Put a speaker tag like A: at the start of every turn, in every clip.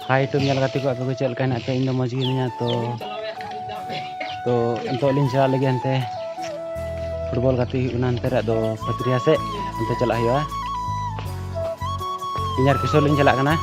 A: High to mail गाते को आपको चल कहना पे इन मौज गिनिया तो अंतो लिन चला लगे हनते फुटबॉल गाते हनते रा दो पत्रिया से अंते चला हुआ इनार किशोर लिन चला करना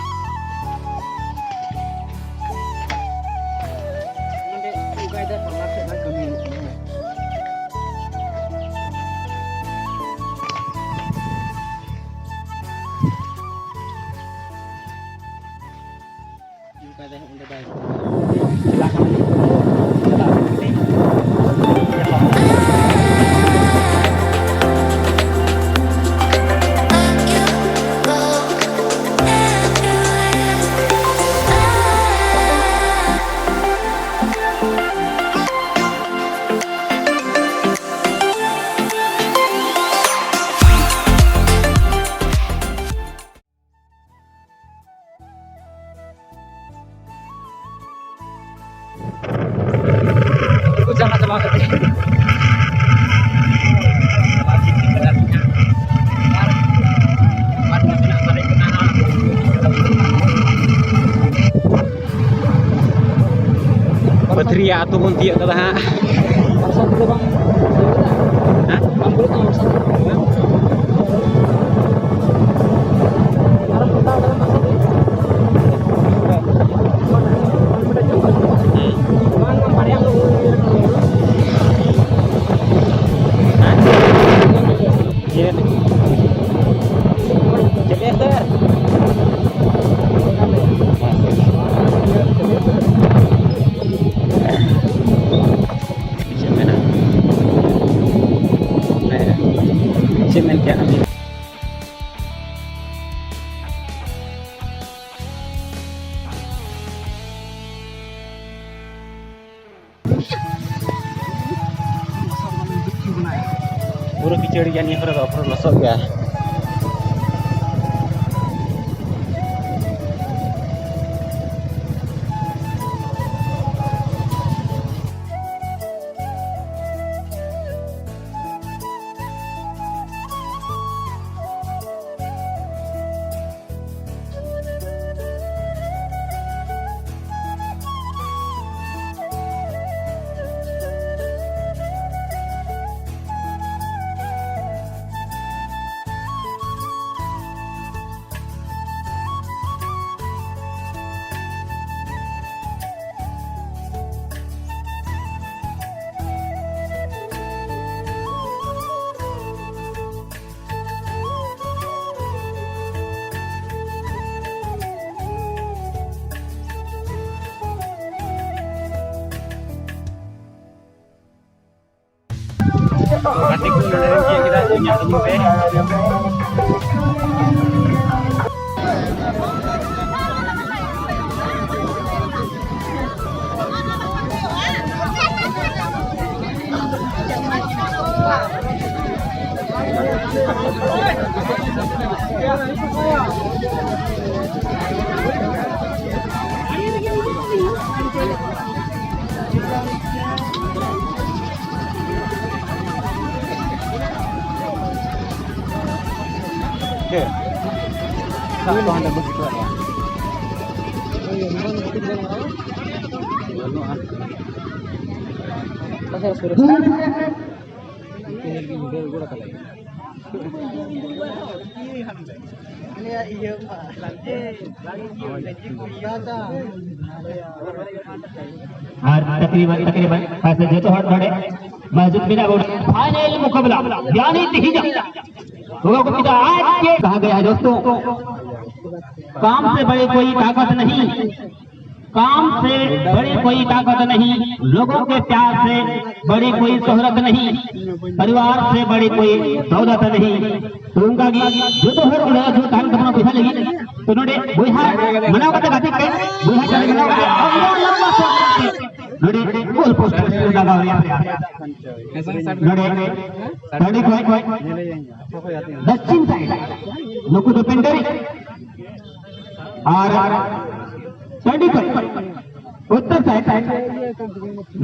A: पथरिया आतु बन तिया कदा हां पूरा कीचड़ गया नहीं पूरा लसक गया Nanti aku kita punya temen tak tahu anda begitu ya. Pasal suruh. Ini model gua kali. Ini iya Pak. तकरीबन ऐसे जो तो हट बड़े मस्जिद बिना बोल फाइनल मुकाबला यानी तिहिजा होगा को पिता आज के कहा गया है दोस्तों काम से बड़े कोई ताकत नहीं काम से बड़े कोई ताकत नहीं लोगों के प्यार से बड़ी कोई शोहरत नहीं परिवार से बड़ी कोई दौलत नहीं तो उनका जो तो हर जो काम करना पैसा लगी तो नोड़े बुहा मना करते गाते के बुहा चले गया नोड़े गोल पोस्ट लगा हुआ नोड़े नोड़े कोई दक्षिण साइड लोग तो पेंडरी और सड़ी पर उत्तर साइड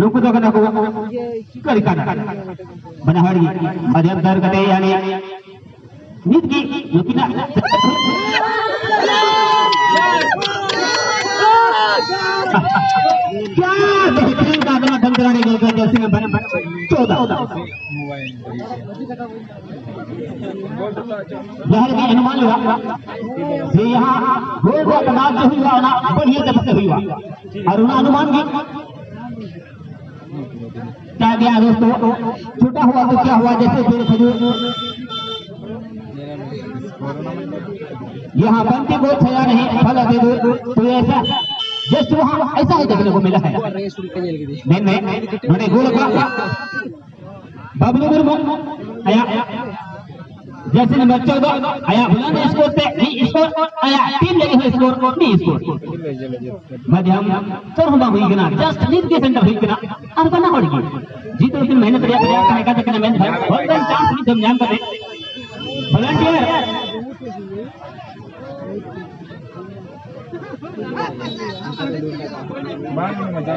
A: लोग तो कना को करी काट बनाहड़ी मध्यम दर कते यानी नीत की लेकिन क्या बेहतरीन कादमा धमकराने गए जैसे में बन 14 लहर भी अनुमान लगा ये यहाँ हो गया तनाव जो हुआ ना बढ़िया तरह से हुआ और उन्हें अनुमान की क्या गया दोस्तों छोटा हुआ तो क्या हुआ जैसे पेड़ खजूर यहाँ बनती को छया नहीं फल दे दो तो ऐसा जस्ट वहाँ ऐसा ही देखने को मिला है नहीं गोल बबलू मुर्मू आया जैसे नंबर 14 आया बुलंद स्कोर से नहीं स्कोर आया टीम लगी हुई स्कोर नहीं स्कोर मध्यम चरहुमा हुई गना जस्ट लीड के सेंटर हुई गना और बना होगी जीत उस दिन मेहनत रिया करने का देखने में बहुत चांस भी धमझाम करे वॉलंटियर
B: बाद में मजा